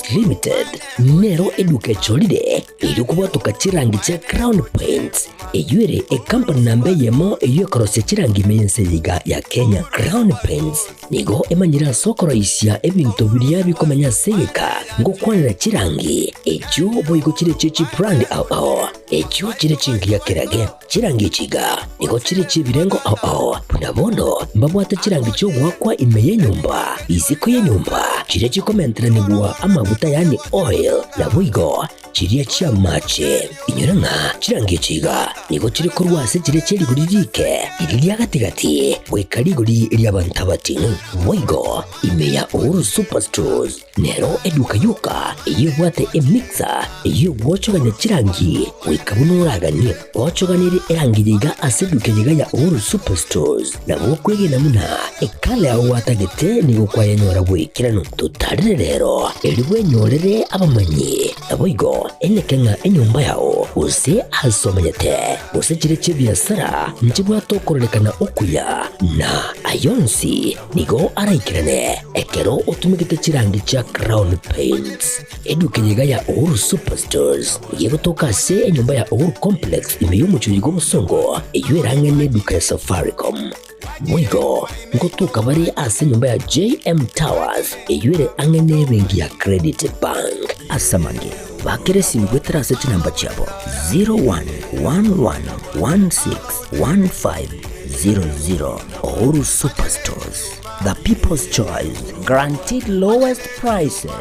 Paints Limited nero eduka cholide ilikuwa tukachirangi cha Crown Paints eyuere company nambe yemo eyokorose chirangi mense yiga ya Kenya. Crown Paints nigo emanyira sokoro isya ebintu biria bikomanya segeka ngo kwanira chirangi echo boyiko chire chichi brand ao echo chire chingi ya kirage chirangi chiga nigo chire chibirengo ao punabono mbabwate chirangi cyo gwakwa imeye nyumba isiko ye nyumba chire chikomentera nigwa amavuta yani oil na buigo chiria chia mache inyuranga chirangi chiga nigo chire kurwase chire cheri guririke iriria gatigati wekariguri iri abantabatinu buigo imeya Uhuru Superstores nero eduka yuka iyo bwate emixer iyo wochoganya chirangi wikabunuragani wochoganire erangi yiga aseduke yiga ya Uhuru Superstores na bokwege namuna ekale aho watagete nigo kwayanyora bwikirano tutarire rero eliwe nyorere abamanyi naboigo enekenga enyumba yao use asomanyete use chire biasara njibwa tokorelekana okuya na ayonsi nigo araikirane ekero utumikite chirangi cha Crown Paints eduke yiga ya Uhuru Superstores yego tokase enyumba ya Uhuru Complex imeyumucho yigo musongo eyuerange neduka ya Safaricom mwigo ngotuka bari ase nyumba ya JM Towers eyuere angene bengi ya Credit Bank asamange bakere simgwetera ase namba chabo 0111161500 Uhuru Superstores, the people's choice, guaranteed lowest prices.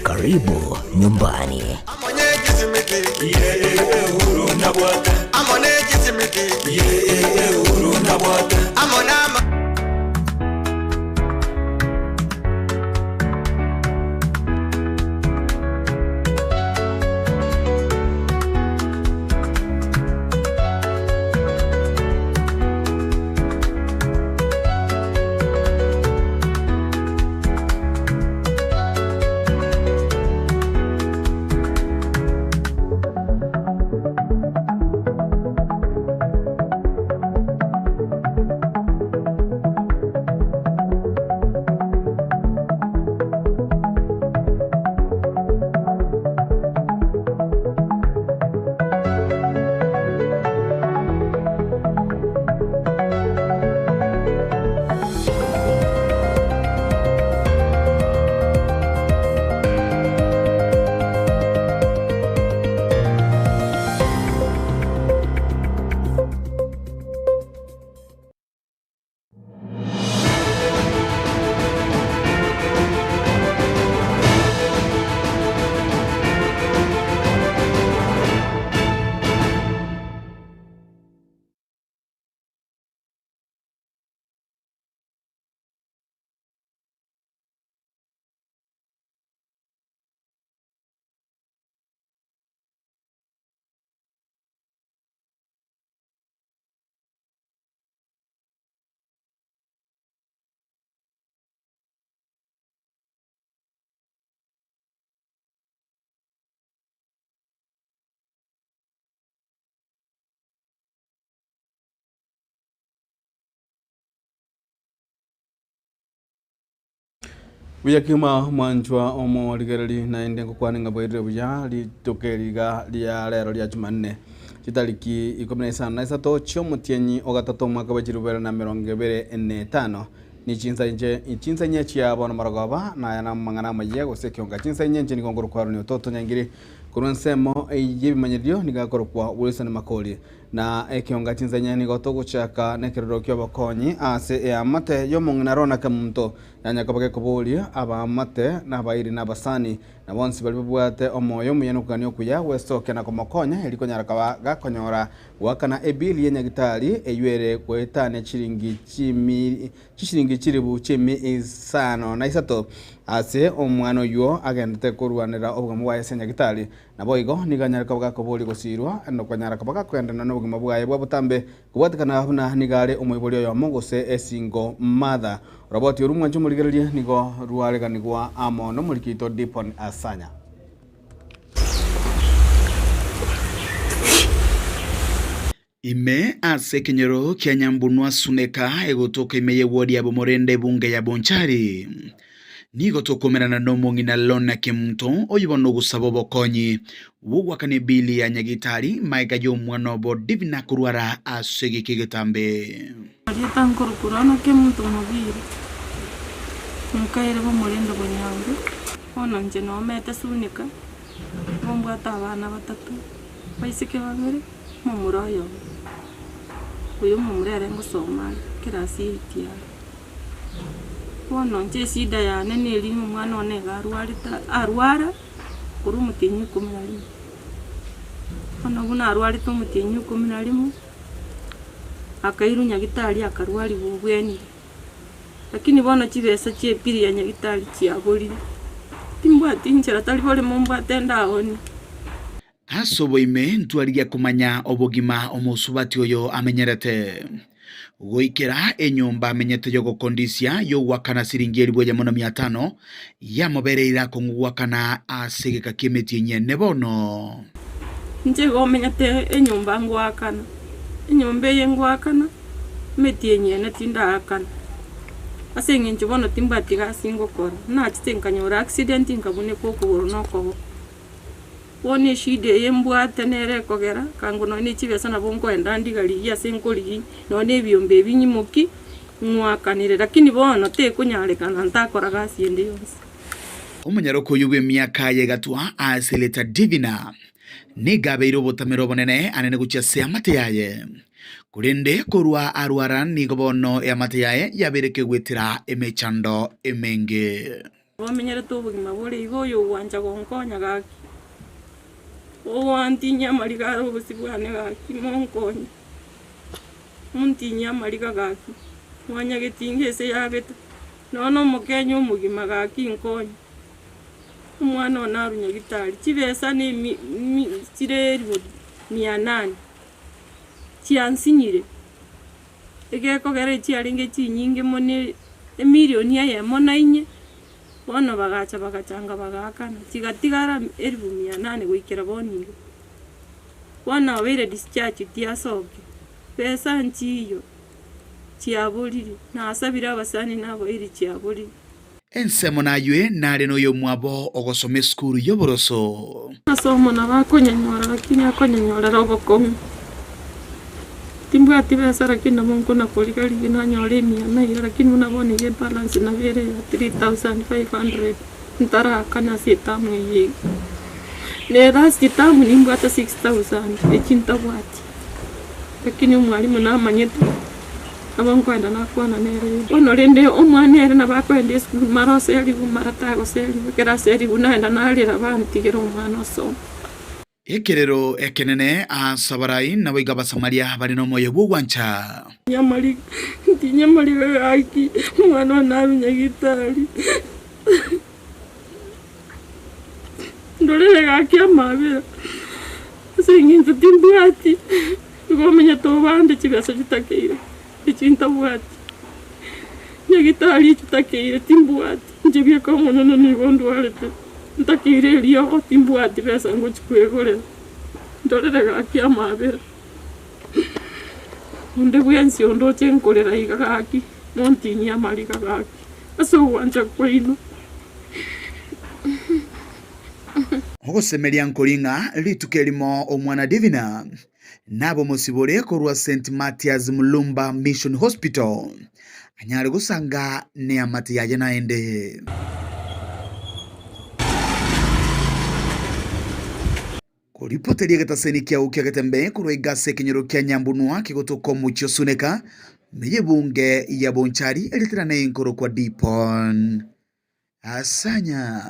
Karibu nyumbani. Buyakima mwanjwa omo ligerali na indengo kwaninga bwedre buya litokeriga lya lero lya Jumanne chitaliki 13 cyo mutienyi ogatatu mwaka wa 2025 ni chinsa nye chia bona maragaba na yana mangana maye gose kyonga chinsa nye ni gongoro kwaro ni ototo nyangiri kuronsemo yibimanyirio nigakorokwa Wilson Makoli na ekionga chinsa nye ni gotogo chaka nekerero kyo bakonyi ase ya mate yo mungna rona kamunto yanya kabage koboli aba mate na bairi na basani na bonsi balibwate omoyo muyenukanyo kuya westoke na komokonya eliko nyaraka gakonyora wakana ebili yenya gitali eyuere kwetane chiringi chiribu chimi isano na isato ase omwana yo agente kurwanira obugamo bwa yesenya gitali na boigo niganyaraka bagakoboli gosirwa no kwanyaraka bagakwenda no obugamo bwa butambe kubwatikana huna nigale omwiboli yo mogose esingo mother roboti urumwa chumuligerelie nigo ruareganigwa amo no mulikito Dipon Asanya ime ase kenyero kya Nyambunwa Suneka egotoka imeye wodi ya Bomorende bunge ya Bonchari nigo tukumerana no mung'ina Lona Kimto oyibono gusaba bokonyi bugwakane bili ya nyagitari maiga y'omwana obo Divina kurwara asege kigetambe Aliyetankurukurana Kimto mubiri mukaire bomulendo bonyangu ono nje nomete sunika bombwata abana batatu baisike babiri mumuroyo uyu mumurere ngusoma kirasi itia ono nje shida yane neli umwana onega arwara kuri mutinyi 11 ono buna arwarite mutinyi 11 akairu nyagitari akarwari bubweni lakini bono chibesa chiepiri ya nyagitari chiabori timbwati inchera tali bole mumbwate ndaoni asoboime ntwarigia kumanya obogima omusubati oyo amenyerete goikera enyumba amenyete yo gukondisia yo gwakana siringi 1500 yamobereira kungwakana asegeka kimeti nyene bono nje gomenyete enyumba ngwakana enyumba yengwakana meti nyene tindakana asenye nchibono timbati gasingo kora na chitenkanyora accident ngabune kokuboro noko wone shide yembwate nere kogera kango none chibesa na bonko endandigali ya senkoli none byombe binyimuki mwakanire lakini bono te kunyalekana ntakora gasi ende yonse umunyaroko yube myaka yegatwa aseleta Divina nigabeiro botamero bonene anene guchase amate yaye kurende korwa arwara nigobono amate yaye yabereke gwetira emechando emenge wamenyere to bugima bole igoyo wanja gonkonya gaki owantinya marigaro busibwane gaki monkonya muntinya mariga gaki mwanya getingese yabeta nono mukenya umugima gaki nkonya umwana onarunya gitari chibesa ni chireri 800 chiansinyire egeko gere chiaringe chinyinge mone emilioni ya mona inye bono bagacha bagachanga bagakana chigatigara 1800 goikera boningo wana were discharge tiasoke pesa nchiyo chiaburiri na asabira abasani nabo iri chiaburiri ensemo naywe nare no yo mwabo ogosome skuru yoboroso asomo na bakonyanyora lakini akonyanyora robokomi timbwati besa lakini mungu na kulikali binanyore na lakini unabona ye balance na vere ya 3500 ntara kana sitamu yi nera sitamu nimbwata 6000 echinta bwati lakini umwalimu na manyete abankwenda nakwana nere ono rende omwanere na bakwende school marose ali bumaratago seli kera seli unaenda nalira bantigera umwana so ekerero ekenene asabarai na boiga basamaria bari no moyo bugwancha nyamali gaki umwana narunya gitari ndorere gaki amabera singinze timbwati ngomenya to bande kibasa kitakeire ichinta bwati nyagitari kitakeire timbwati njibye ko mono ni bondo walete ntakire liyo timbwati besa ngo chikwegore ndorere gaki amabera unde bwensi ondo chenkolera igaki montinya malika gaki aso wanja kwino ogosemeria nkolinga litukelimo omwana Divina nabo musibore korwa St Mathias Mulumba Mission Hospital anyare gusanga ne amati yaje naende kuripoteria gataseni kia ukia gatembe kurwa igase kinyoro kia nyambunwa kigotoko mucho suneka meye bunge ya bonchari elitirane inkoro kwa Dipon asanya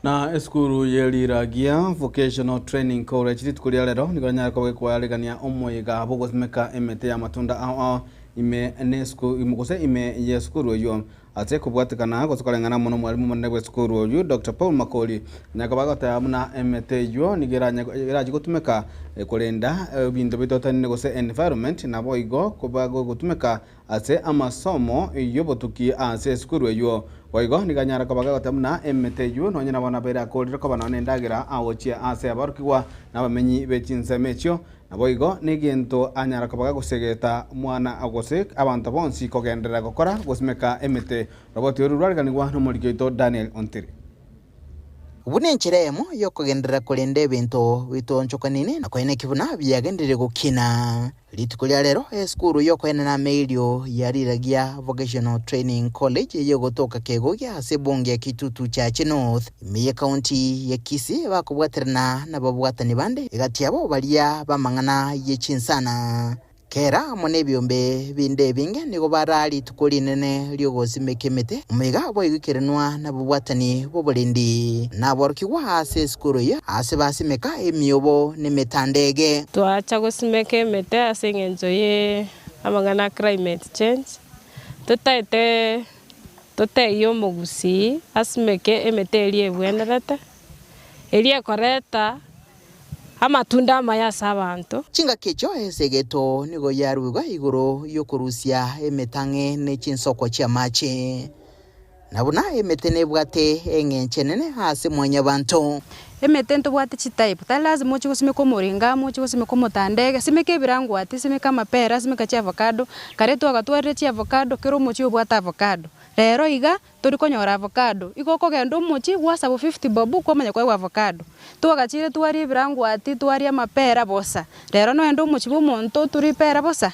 na eskuru yeliragia vocational training college litukuria lero niganya kwa kwaregania omoyiga bogosmeka emete ya matunda ao ime enesku imugose ime yeskuru yo ate kubwatikana gosokalengana muno mwalimu munene gwe skuru yo Dr. Paul Makoli nyakabagota amuna emete yo nigeraje gutumeka kurenda bintu bitotane gose environment nabo igo kubago gutumeka ate amasomo yobotuki ase skuru yo waigo niganyara kabagota amuna emete yo nonyina bona bera kolira ko bana nendagira awochia ase abarukwa nabamenyi bechinsemecho nabo igo ni gintu anyara kobaga gusegeta mwana agosek abantu bonsi kogendera gukora gusimeka emete roboti ururariganirwa n'umurigito Daniel Ontiri. Ubu ni njira emo yo kugendera kulenda ebintu bitonchokanine na kwene kibuna byagendere gukina litukulia lero eskuru yo kwene na mailio yariragia Vocational Training College yo gotoka kego ya sebonge ya Kitutu cha North miye county ya Kisii bakubwaterana na babwatani bande igati yabo balia bamangana yechinsana kera mone byombe binde binge nigo barali tukuli nene lyogosimekemete umega boyukirenwa na bubwatani bobolindi na borkiwa ase skuru ya ase basimeka emyobo nemetandege twacha gusimekemete ase ngenzo ye amangana climate change tote yo mugusi asimeke emete elie bwenerete elie koreta amatunda maya sabantu chinga kecho esegeto nigo yarugwa iguru yokurusia emetange ne chinsoko cha mache nabuna emetene bwate engenchenene hase mwanya bantu emetento bwate chitaipu lazima mochi kusimeka moringa mochi kusimeka motandege simeke birangu ati simeka mapera simeka cha avocado kareto agatware cha avocado kero mochi bwata avocado rero iga turi konyora avocado iko kogendo mochi gwasa 50 bobu komanya kwa avocado twagachire twari birangu ati twari mapera bosa rero no endo mochi bo monto turi pera bosa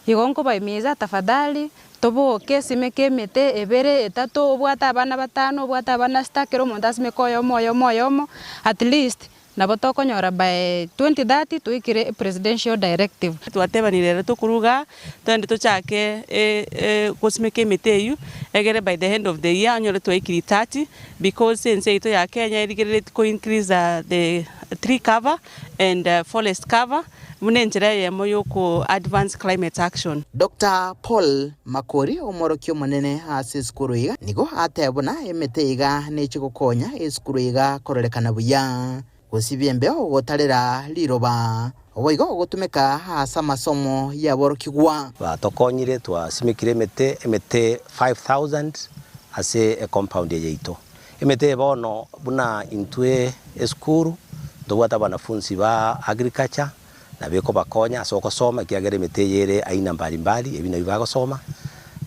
igonko baimiza tafadhali toboke simeke mete ebere etato bwata abana batano bwata abana stakero mondas mekoyo moyo at least nabo tokonyora by 2030 tuikire presidential directive twatebanire tukuruga twende tuchake kusimeke mete yu egere by the end of the year anyore tuikiri 30 because sense ito ya Kenya irigere to increase the tree cover and forest cover munenjira yemo yoko advanced climate action. Dr. Paul Makori omorokyo monene ase skuru iga nigo atebona emete iga nechigukonya eskuru iga kororekana buya gosibyembe ogotarera liroba oboigo ogotumeka asa masomo ya borokigwa batokonyire twasimikire emete 5000 ase a compound yeito emete bono buna intwe eskuru ndobata banafunzi ba agriculture na beko bakonya soko soma kiagere meteyere aina mbalimbali ebina bibago soma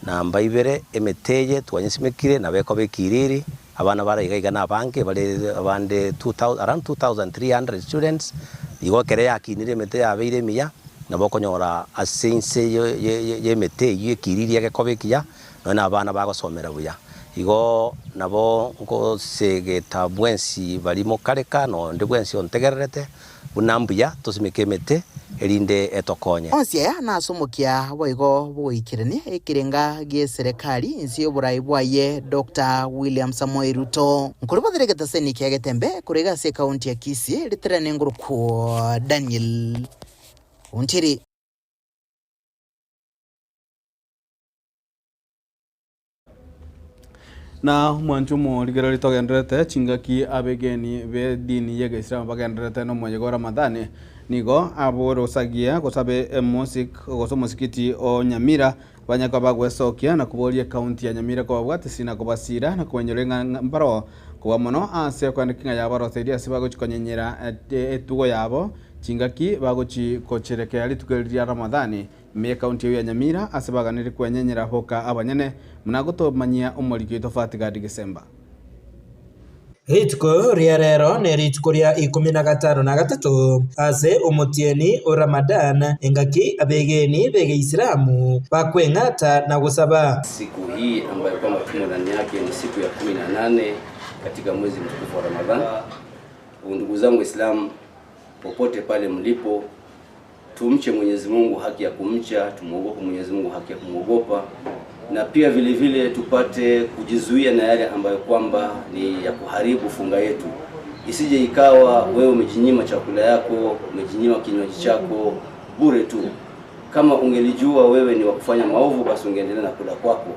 na mbaibere emeteye twanyisimekire na beko bekiriri abana bara igana banke bale abande 2000 around 2300 students igokere yakinire mete abeire miya na bokonyora asense ye mete yekiriri yagekobekia na abana bagosomera buya igo nabo ngo segeta bwensi balimo kareka no ndebwensi ontegererete bunambuya tosimekemete erinde etokonye onsia na somokia boigo boikirene ekirenga gie serikali insi oburai bwaye Dr. William Samoei Ruto nkuribothereka seni kiagetembe kurega se county ya Kisii literane nguruku Daniel Ontiri. Na mwanchumo ligero litogendrete chingaki abegeni be dini yege Islam bagendrete no moye gora madane nigo aboro sagia gosabe musik goso musikiti o Nyamira banyaka bagwesokia na kubolie county ya Nyamira kwa bwate sina kubasira na kwenyorenga mbaro kwa mono ase kwanikinga yabaro tedia sibago chikonyera etugo yabo chingaki bagochi kocherekea litugeria Ramadhani me county ya Nyamira asebaganire kwenyenyera hoka abanyene munagoto manyia umuriki tofauti gadi December. Ritko ria rero ne ritko ria 13 ase umutieni o Ramadan engaki abegeni bege Islamu bakwengata na gusaba. Siku hii ambayo kwamba tumo ndani yake ni siku ya 18 katika mwezi mtukufu wa Ramadhan. Ndugu zangu Waislamu popote pale mlipo, tumche Mwenyezi Mungu haki ya kumcha, tumuogope Mwenyezi Mungu haki ya kumuogopa, na pia vile vile tupate kujizuia na yale ambayo kwamba ni ya kuharibu funga yetu. Isije ikawa wewe umejinyima chakula yako, umejinyima kinywaji chako bure tu. Kama ungelijua wewe ni wa kufanya maovu basi ungeendelea na kula kwako.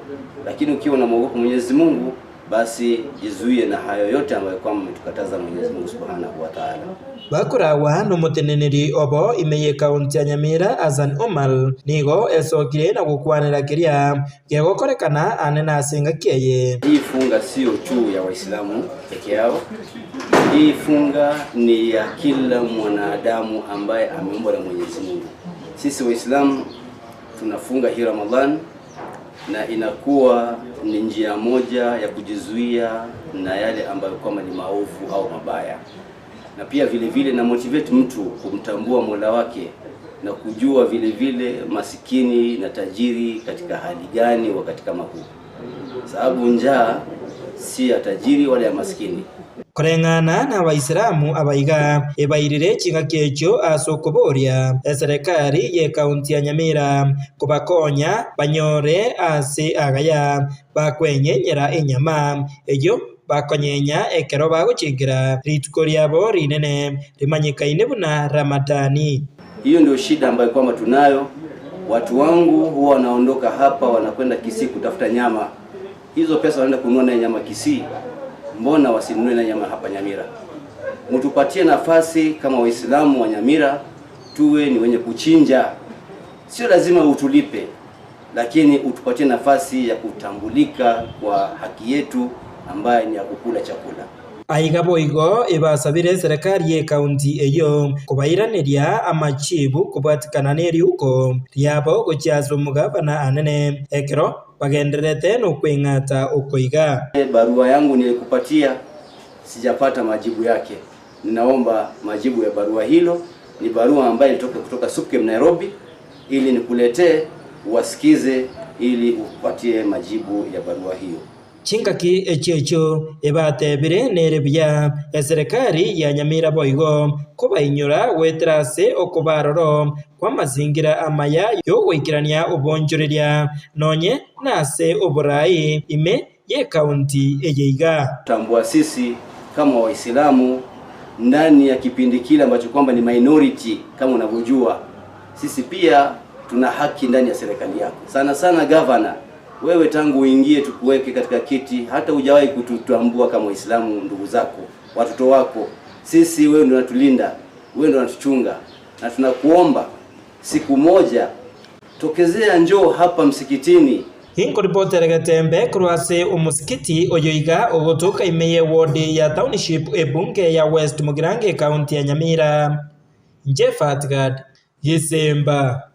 Lakini ukiwa unamwogopa Mwenyezi Mungu basi jizuie na hayo yote ambayo kwamba umetukataza Mwenyezi Mungu Subhanahu wa Ta'ala. Bakurawa n'umuteneneri obo imeye kaunti ya Nyamira Hassan Omar nigo esokire na gukwanira kiria gegokorekana anena asinga kieye. Hii funga sio tu ya Waislamu peke yao. Hii funga ni ya kila mwanadamu ambaye ameumbwa na Mwenyezi Mungu. Sisi Waislamu tunafunga hii Ramadhan na inakuwa ni njia moja ya kujizuia na yale ambayo kwamba ni maovu au mabaya. Na pia vile vile na motivate mtu kumtambua Mola wake na kujua vile vile masikini na tajiri katika hali gani wakati kama huu. Sababu njaa si ya tajiri wala ya maskini. Kurengana na Waislamu abaiga ebairire kinga kecho asokoboria serikali ye kaunti ya Nyamira kubakonya banyore ase agaya bakwenyenyera enyama eyo bakonyenya ekero baguchingira rituko ryabo rinene rimanyikaine buna Ramadhani. Hiyo ndio shida ambayo kwamba tunayo. Watu wangu huwa wanaondoka hapa wanakwenda Kisii kutafuta nyama. Hizo pesa wanaenda kununua na nyama Kisii. Mbona wasinunue na nyama hapa Nyamira? Mtupatie nafasi kama Waislamu wa Nyamira tuwe ni wenye kuchinja. Sio lazima utulipe, lakini utupatie nafasi ya kutambulika kwa haki yetu ambaye ni ya kukula chakula. Aigabo igo ibasabire serikali ye kaunti eyo kubairaniria amachibu kubatikana neriuko ryabo guchazo mugabana anene ekero bagenderete no kwingata ukoiga. Barua yangu nilikupatia sijapata majibu yake. Ninaomba majibu ya barua hilo. Ni barua ambayo ilitoka kutoka SUPKEM Nairobi ili nikuletee wasikize ili upatie majibu ya barua hiyo. Chingaki echecho ebatebire nerebya serikali ya Nyamira boigo kubainyura wetrase okubaroro kwa mazingira amaya yo gwikirania ubonjoreria nonye nase oburai ime ye kaunti ejeiga. Tambua sisi kama Waislamu ndani ya kipindi kile ambacho kwamba ni minority kama unavyojua, sisi pia tuna haki ndani ya serikali yako. Sana sana governor, wewe tangu uingie tukuweke katika kiti hata hujawahi kututambua kama Waislamu ndugu zako, watoto wako. Sisi wewe ndio unatulinda, wewe ndio unatuchunga, na tunakuomba siku moja tokezea njoo hapa msikitini. Hinko ripotere gatembe kurwase umusikiti oyoiga ogotoka imeye ward ya township ebunge ya West Mugirange county ya Nyamira. Jefatgad Yisemba.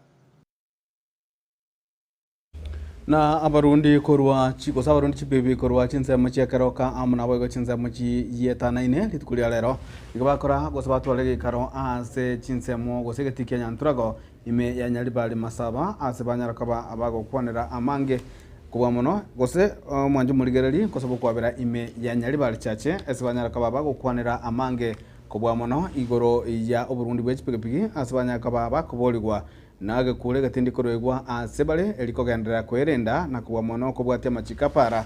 Na abarundi korwa chiko sabarundi chipepe korwa chinza machi akaroka amuna boygo chinza machi yetana ine litukulia lero igabakora gosabatu alege karo ase chinza mo gosegeti Kenya nturago ime ya nyalibali masaba ase banyara kaba abago kwanera amange kubwa mono gose mwanju muligereri kosobo kwabera ime ya nyalibali chache ase banyara kaba abago kwanera amange kubwa mono igoro ya oburundi bwe chipegepigi ase banyara kaba abakoboligwa nage kule gatindi korwegwa asebale elikogendera kwerenda na kuwa mono kubwatia machikapara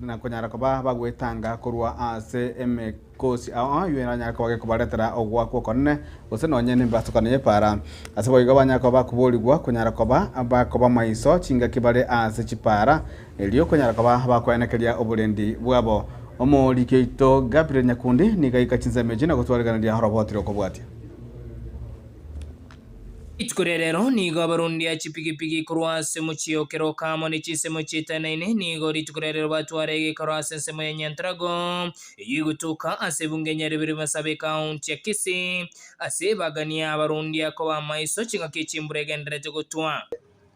na konyara koba bagwetanga korwa ase emekosi yuena nyaka wage kobaletera ogwa kokone gose nonye nimbasukane para asebo igabanya koba kuboligwa konyara koba abakoba maiso chinga kibale ase chipara elio konyara koba bakwenekeria obulendi bwabo omoli keito Gabriel Nyakundi nigaika chinza meji na gutwariganira horobotiro kobwatia. Itkurerero nigo abarundi achipigipigi kurwase muchiokero kamo nichisemo chitanaine nigo ritkurerero batwarege kurwase nsemo ya Nyantrago yigutuka asebunge nyarebere masabe kaunti ya Kisii asebagania abarundi akoba maiso chinga kichimbure genderete gutwa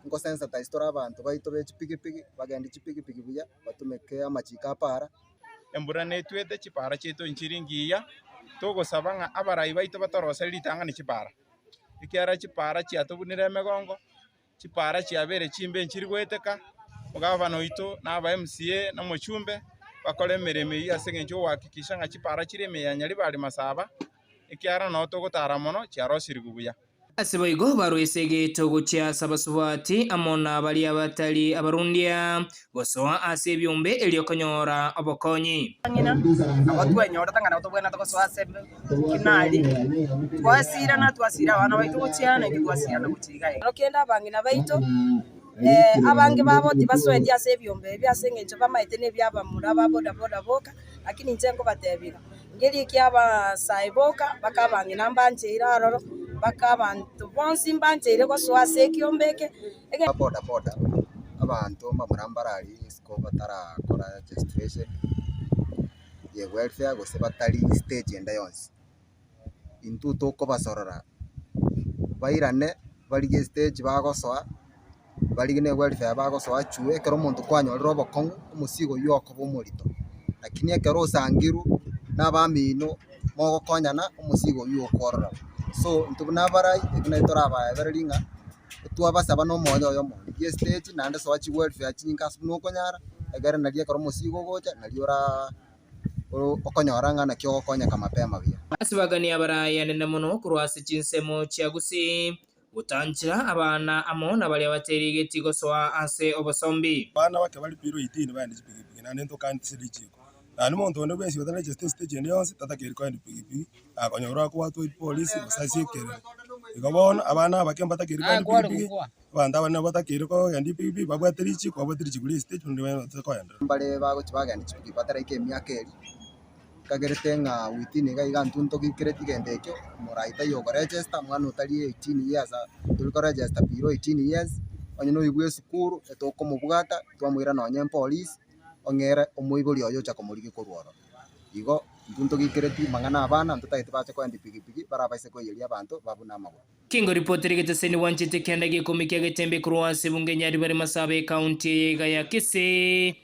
ngo sensitize abantu baito bechipigipigi bagandi chipigipigi buya batumeke amachika para embura netwete chipara cheto nchiringiya togo sabanga abarai baito batorosa litanga ni chipara ikiara chipara chiatobunire megongo chipara chiabere chimbe nchirigweteka mugavana oito naba MCA na muchumbe bakole mereme ya sengenjo wakikisha nga chipara chireme ya nyalibali masaba ikiara no togotara mono chiarosirigubuya Asiboigo barwesege togo cha sabasubati amona bali abatali abarundia gosoa asebyumbe eliokonyora obokonyi abatwenyora tangana tobwena togosoa sembe kinali twasira na twasira bana baitu gochiana twasira na gochiga rokenda bangina baito abange babo tibaswendi ase ebyombe byase ng'encho bamaete nebyabamura babodaboda boka lakini inche ngobatebira ngeri ekiabasae boka bakabange nambancheire aroro bakabantu bonsi mbancheire gosoa ase ekiombeke bodaboda abantu bamurambarari siko batarakora registration ye welfare gose batari stage enda yonsi intu tokobasorora bairane bari stage bagosoa bari ne welfare bagosoa chue ekero omonto kwanyorera obokong'u omusigo yoko bomorito lakini ekero osangiru n'abamino mogokonyana omusigo yokworora so ntubuna barai ekina torabaebereri ng'a twabasaba n'omonyo oyo omondi ye stage nande soa chi welfare chinkasu nokonyara egere narie ekero omusigo gocha nario okonyora ng'ana kio okonyeka mapema bia asibagania abaraya nene mono kurwase chinsemo chiagusi gutangira abana amo nabaria bateri getigo soa ase obosombi bana bake bali piro 18 bandi chipigipigi nane ntokantisiri chiko nani muntu onde bwensi otana stage ene yonse tatakeri kwa pigipigi akonyora kwa watu polisi basasi ekere igabona abana bakemba takeri kwa pigipigi banda bana batakeri ko yandi pigipigi babwateri chiko babwateri chiguri stage ndi bana tsakoyanda mbale bago chibagandi chipigi batara ike miakeri kagerete ng'a witini gaiga ntunto gikireti gendekyo moraita yogo register mwana utari 18 years tuliko register biro 18 years onye ibwe sukuru etoko mubugata twamwira nonye police ongere omuiburi oyo cha komurigi kurworo igo ntunto gikireti mangana abana ntutaite bache kwandi pigipigi barabaise koyeria abantu babuna amago Kingo reporter geteseni wanchite kenda gikomike getembe kurwase bungenyari bari masabe county ya Kisii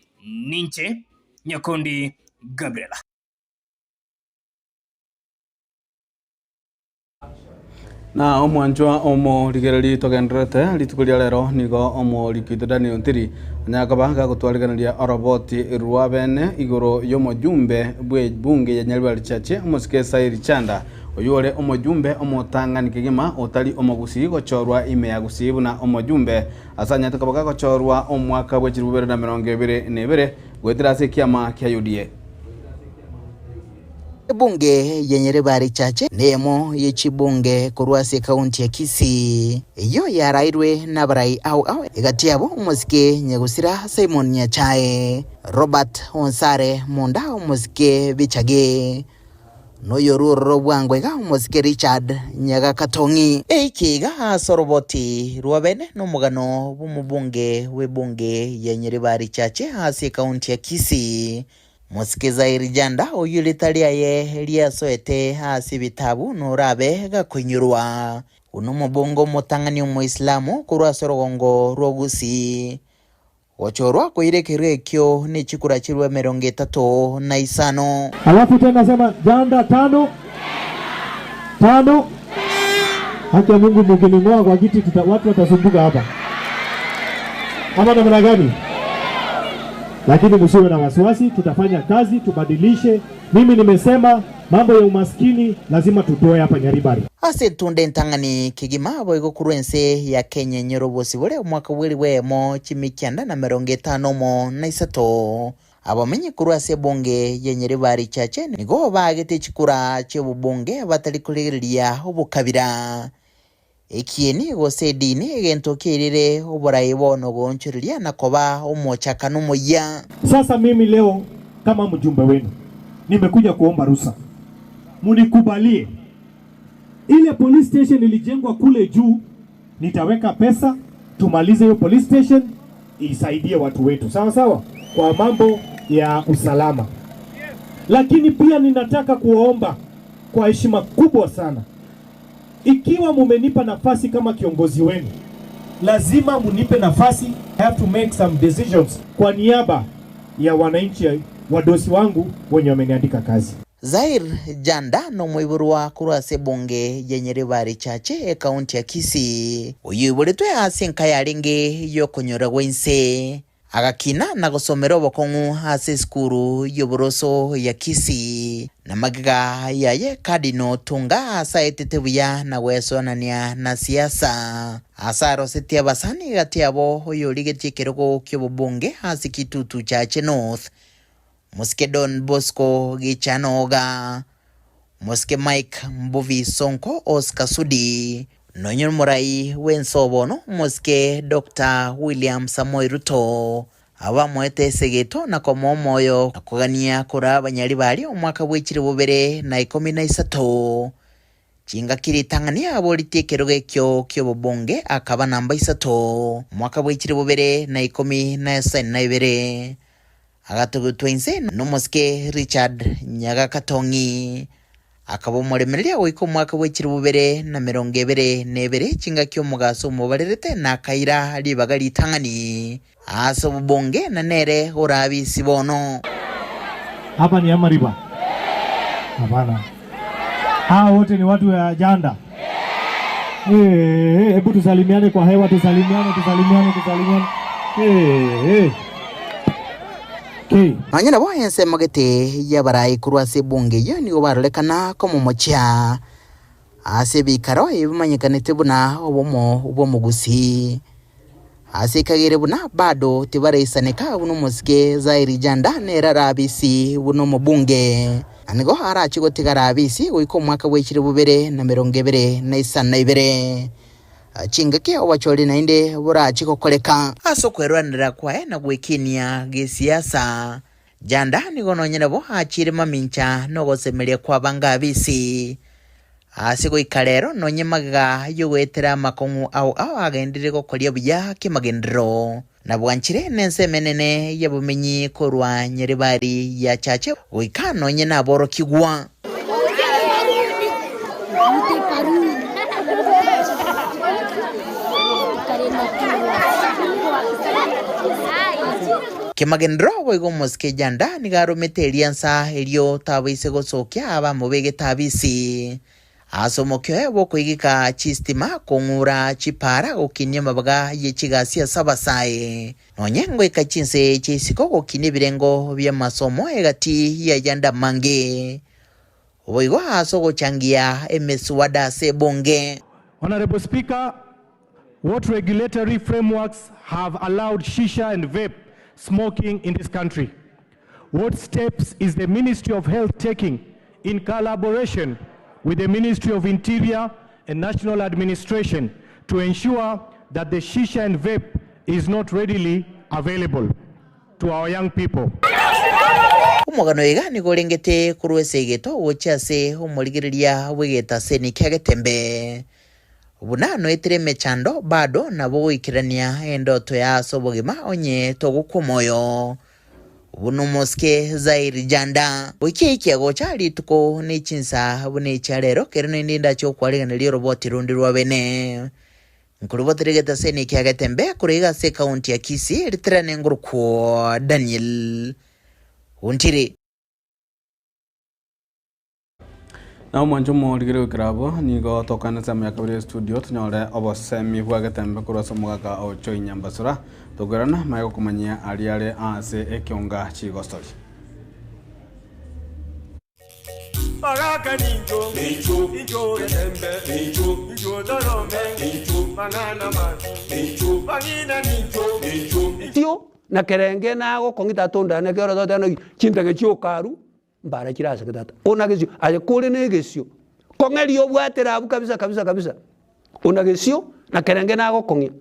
ninche Nyakundi Gabriela. Na omwanjwa omo ligereri togendrete litukulia lero nigo omo likito Daniel Ntiri nyakaba gutwariganira oroboti ruabene igoro yomojumbe bwe bunge ya Nyaribari chache omusike Sairi Chanda oyore omojumbe omotangani kigima otali omogusi gochorwa ime ya gusibu na omojumbe asanya takabaga gochorwa omwaka bwe 2022 gwetirase kiama kya UDA Bunge ya Nyaribari chache nemo yechibunge kurwase kaunti ya Kisii iyo yarairwe nabarai au igatiabo umusike nyegusira Simon Nyachae Robert Onsare Munda umusike Bichage noyoruro bwangwega umusike Richard Nyaga Katongi eikiga soroboti ruabene nomugano bumubunge webunge ya Nyaribari chache hasi kaunti ya Kisii Musikiza irijanda oyulitalia ye liasoete hasi bitabu nurabe gakunyurwa unumubungo mutangani umuislamu kurwa sorogongo rogusi wachorwa kuirekirekyo ni chikura chirwe 35 alafu tena sema janda 5 haki ya Mungu mkining'oa kwa kiti watu watasumbuka hapa ama namna gani? Lakini msiwe na wasiwasi, tutafanya kazi, tubadilishe. Mimi nimesema mambo ya umaskini lazima tutoe hapa Nyaribari. Ase tunde ntangani kigima boigo kuruense ya Kenya nyorobosi bole mwaka wili wemo chimikyanda na 53 abamenye kurwase bonge ya Nyaribari chache nigo bagete chikura chebubunge batalikuliria obukabira ekieni gose dini gento kirire oborai bono gonchuriria nakoba omochaka n'umuya. Sasa mimi leo kama mjumbe wenu nimekuja kuomba ruhusa munikubalie ile police station ilijengwa kule juu, nitaweka pesa tumalize hiyo police station isaidie watu wetu sawa sawa kwa mambo ya usalama. Lakini pia ninataka kuomba kwa heshima kubwa sana, ikiwa mumenipa nafasi kama kiongozi wenu, lazima munipe nafasi. I have to make some decisions kwa niaba ya wananchi wadosi wangu wenye wameniandika kazi. Zair Janda no mwiburwa kurase bonge ya Nyaribari chache kaunti ya Kisii uyuburitwe asenka yaringe yokonyora wense agakina na gusomera obokong'u hase skuru yoboroso ya Kisii na magiga yaye Kadino Tunga asaetete buya na wesonania na siasa asaro setia basani gatiabo oyorigetie kerego kyobunge hase kitutu chache North Muske Don Bosco Gichanoga Muske Mike Mbuvi Sonko Oscar Sudi Nonyon murai wensobono moske Dr. William Samoei Ruto abamoete segeto na komomoyo nakugania kura abanyari bari omwaka bw'ekiri bubere na 13 chinga kiritangania aboritiekero gekyo ky'obubonge akaba namba 3 omwaka bw'ekiri bubere na 12 agatugutwense n'omoske Richard Nyagakatongi akaba omuremereri goika omwaka bw'ekiri bubere na 22 chinga ky'omugaso omubarerete na kaira libaga litangani ase obubonge na nere orabisi bono. Hapa ni Amariba? Hapana. Hao wote ni watu ya Janda. Hebu tusalimiane kwa hewa, tusalimiane. Nanyana bo ense magete yabarai kurwase bunge yo ni obarolekana komo mocha ase bikaro ebimanyikanete buna obomugusi ase kagere buna bado tibareisaneka buno musike Zairi Janda nera rabisi buno mubunge anigo arachi gotigara abisi goiko mwaka w'ekiri bubere na 22 chingake obachori nainde burachi kokoleka aso kwerwanira kwae na gwekinia gesiasa Janda nigo nonyene bo achire mamincha no gosemeria kwa banga abisi asigo ikarero nonyemaga yogwetera makongu au agendire gokoria buya kimagendero na bwanchire nense menene yabumenyi korwa nyeribari ya chache goikano nyena aboro kigwa kimagendero goigo moske Janda nigaromete eliansa elio tabaise gosokia aba mubege tabisi asomokyo bokoigika chistima kongura chipara gokinya mabaga yechigasia sabasae nonyengo ikachinse chisiko gokinya birengo bya masomo egati ya Janda mange oigo aso gochangia emeswada sebonge. Honorable Speaker, what regulatory frameworks have allowed shisha and vape smoking in this country? What steps is the Ministry of Health taking in collaboration with the Ministry of Interior and National Administration to ensure that the shisha and vape is not readily available to our young people? Umugano iga ni gorengete kurwese geto wochase umurigiria wegeta seni kyagetembe bunano etireme chando bado nabo ikirania endoto ya sobogima onye togukumoyo buno moske Zairi Janda oike gocha lituko ni chinsa bune charero kerene ndinda cyo kwaligana li robot rundi rwabene nkurubotirigeta seni kyagetembe kuriga se county ya Kisii litrane nguruko Daniel Untiri na mwanjo morigero krabo nigo tokana sama yakabire studio tunyore obosemi bwagetembe kurasa mugaga ocho inyambasura togorana mayo kumanyia aliale ase ekionga chigostori Baraka ninjo getembe ninjo dorome ninjo mangana ma ninjo bangina ninjo tio na kerenge na go kongita tonda na kero tota no chimpege chiokaru mbara kirasa kitata ona gesio aje kule ne gesio kongeri obwatera abu kabisa ona gesio na kerenge na go kongi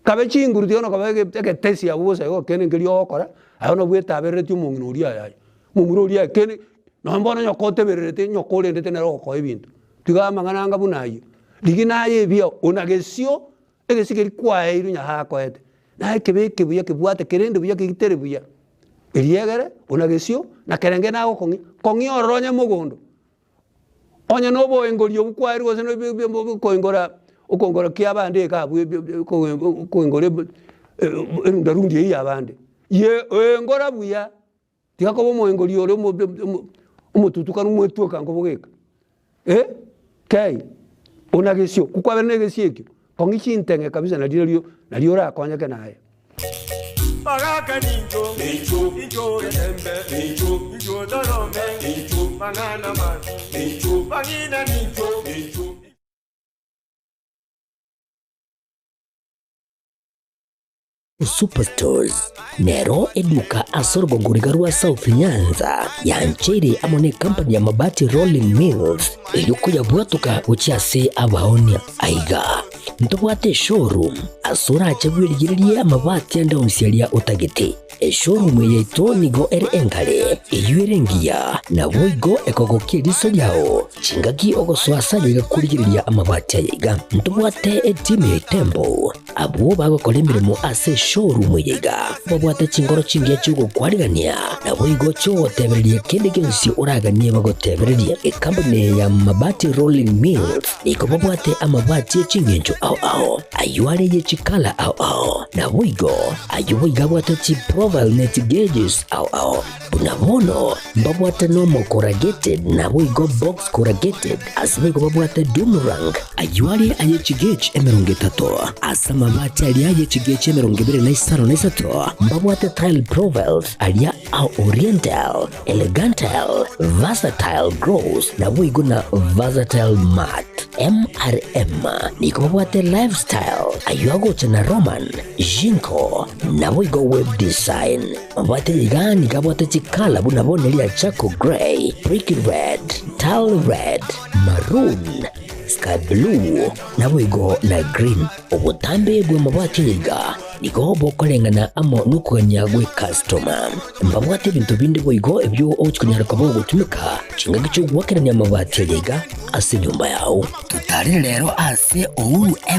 kabe chinguru tiono kabe ke tesi abusa go kene ngiri okora ayono bweta bereti umungururia yayi mungururia kene no mbona nyokote berete nyokole ndete na roko ebintu tiga mangana bunayi liginaye bia ona gesio egesikeri kwae irunya hakoete na kebeke buya kebwate kerende buya kitere buya eliegere ona gesio na kerenge na go kongi oronya mugondo onya no bo engorio bukwairi gose no koingora ukongora kiabande ka koingore ndarundi yabande ye engora buya tikako bo engorio ro umututuka numwetuka ngobogeka kai ona gesio kukwabene gesio ekyo kongi chintenge kabisa na dio ra konyake naye Baraka ninjo getembe ninjo dorome ninjo mangana ma ninjo bangina ninjo Superstores nero eduka asorgo ngurigarua South Nyanza yanchiri amone company ya mabati Rolling Mills ilikuya bwatuka uchiase abaonia aiga ntobwate showroom asura achagwirigirie amabati anda usialia utagete showroom yeito nigo ere engale iyuerengia na boigo ekogokie riso yao chingaki ogoswasa yiga kurigiriria amabati yiga ntobwate team Tembo abo bagokora imirimo ase showroom yiga babwate chingoro chingia chugo kwarigania na boigo cho tebererie kende gensi uraganie bagotebererie company ya mabati Rolling Mills niko babwate amabati chingenjo ao ayuare ye chikala ao na boigo ayuiga bwate chi profile net gauges ao bunabono babwate normal corrugated na boigo box corrugated asibego babwate Dumarang ayuare aye chigage emeronge tato asama mabati ali aye chigage emeronge bere na isaro na isato babwate tile profiles alia au oriental elegantal versatile gross na boigo na versatile mat MRM niko babwate lifestyle ayuago chana Roman Jinko na boigo web design babwate yigani kabwate chikala bunabone lia Chaco Grey, Brick Red, Tile Red, Maroon, Sky Blue na boigo na Green obutambe bwe mabwate yiga niko bokolengana amo nukuganya gwe customer mbabwate bintu bindi boigo ebyo ochikunyara kwabo gutumika chinga cyo gwakeranya amabati yiga ase nyumba yao tutari rero ase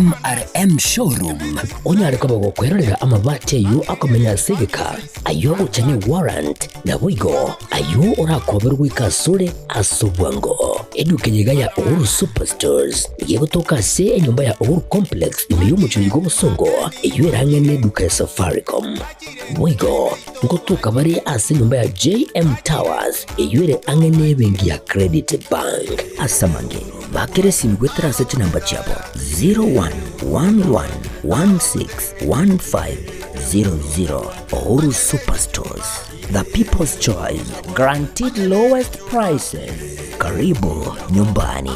MRM showroom onyare kwabo gukwerera amabati yu akomenya segeka ayo guchane warrant na boigo ayo urakoberwa ikasure asubwango edukenyiga ya Uhuru Superstores yegotoka se nyumba ya Uhuru Complex imiyumucho yigo musongo eyuerange neduka ya Safaricom boigo ngotuka bari ase nyumba ya JM Towers eyuere angene bengi ya Credit Bank asamange bakere simgwetera sete namba chabo 0111161500 Uhuru Superstores, the people's choice, guaranteed lowest prices. Karibu nyumbani.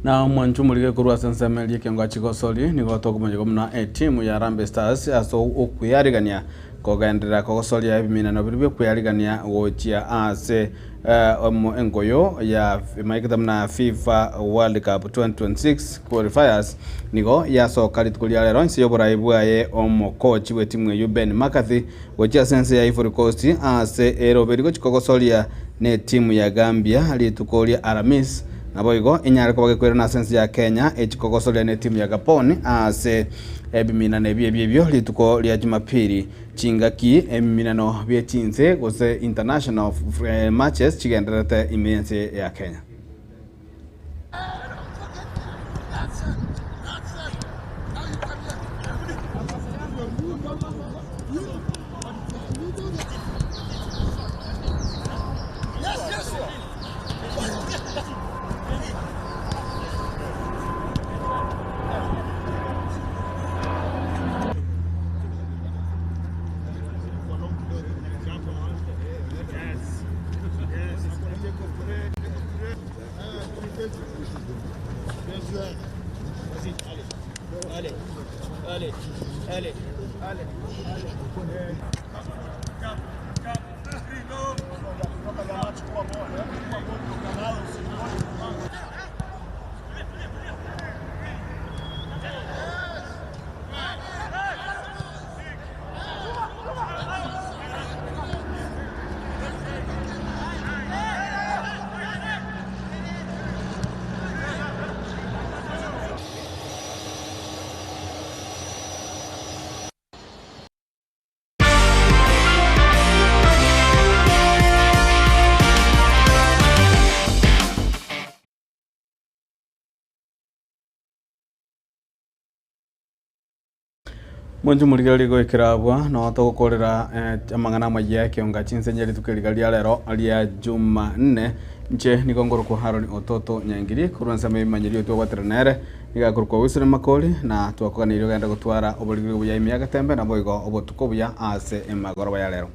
na mwanchu mulige kurwa sensemeli kionga chikosoli nigo tokumanye komna timu ya Harambee Stars aso okuyarigania kogendera kogosoli ya bimina bibyo kuyarigania gochia ase engoyo ya maikitamna FIFA World Cup 2026 qualifiers nigo yasoka litukulia lero nsi yoboraibu aye coach we timu ya Ben McCarthy gochia sense ya Ivory Coast ase eroberigo chikogosolia ne timu ya Gambia litukulia Aramis naboigo inyare ko bakwera na sense ya Kenya echikogosolia ne timu ya Gabon ase ebimina nebyo lituko lya Jumapili chingaki eminano byetinze gose international matches chigenderete imense ya Kenya. Mwanju murigari goikirabwa no togokorera amangana maye kionga chinsenyeri tukirigari alero alia Jumanne nche nigongoroko Haroni Ototo Nyangiri kuransa memanyirio twagwateranere igakorwa wisire makoli na twakoganiryo genda gutwara oburigiri buya imiyaga tembe na boigo obotuko buya ase emagoro ya lero.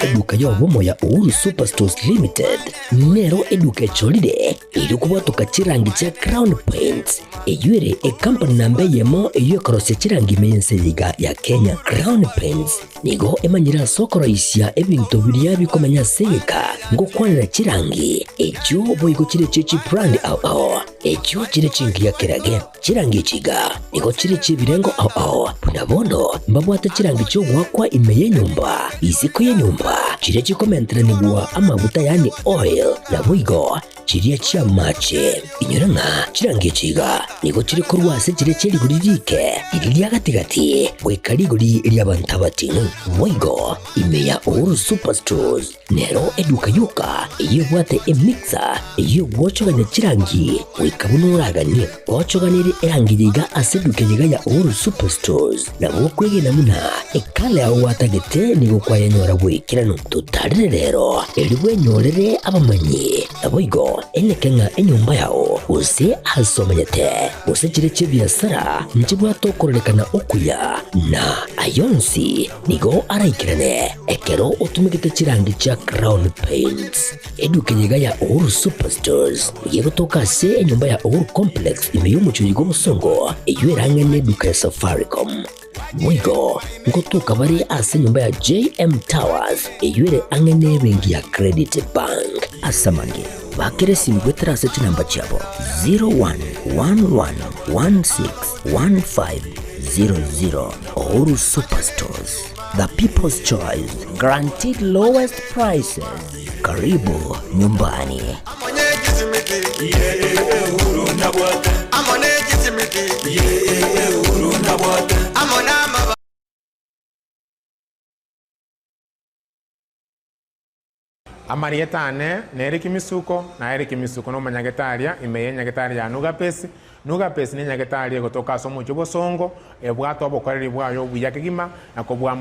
Eduka yobomo ya Uhuru Superstores Limited nero eduka echolide iri kubwatoka chirangi cha Crown Paints eyure e company nambe yemo eyo korose chirangi meyenseyiga ya Kenya. Crown Paints nigo emanyira sokoro isya ebintu biriya bikomanya seyeka ngo kwanira chirangi echo boigo chire chechi brand ao echo chire chingiya kerage chirangi chiga nigo chire chibirengo ao punabono mbabwata chirangi cyo gwakwa imeye nyumba isiko ye nyumba chire chikomentre nigwa amavuta yani oil na boigo chiriya chia mache inyoranga chirangi chiga nigo chiri kurwase chire chiri guririke iriya gatigati wekariguri iriya bantabati boigo imeya Uhuru Superstores nero eduka yuka iyo bwate emixer iyo bwochoganya chirangi wekabunuragani bwochoganire erangiyiga aseduke yiga ya Uhuru Superstores na bokwege namuna ekale aho watagete nigo kwayanyora bwikirano tutarire rero eriwe nyorere abamanyi aboigo enekenga enyumba yao use hasomanyete use chire chibiasara nchibwa tokorekana okuya na ayonsi nigo araikirane ekero utumikite chirangi cha Crown Paints eduke yiga ya Uhuru Superstores yego tokase enyumba ya Uhuru Complex imeyumucho yigo musongo eywerangene duka ya Safaricom mwigo ngotuka bari ase nyumba ya JM Towers eyure angene bengi ya Credit Bank asamange bakere simbwetera seti namba chabo 0111161500. Uhuru Superstores, the people's choice, guaranteed lowest prices. Karibu nyumbani. Amarietane neri kimisuko na eri kimisuko no manyagetaria imeye nyagetaria nugapesi ni nyagetaria gotoka somo chobosongo ebwato obokoreri bwayo buyakigima na kobwa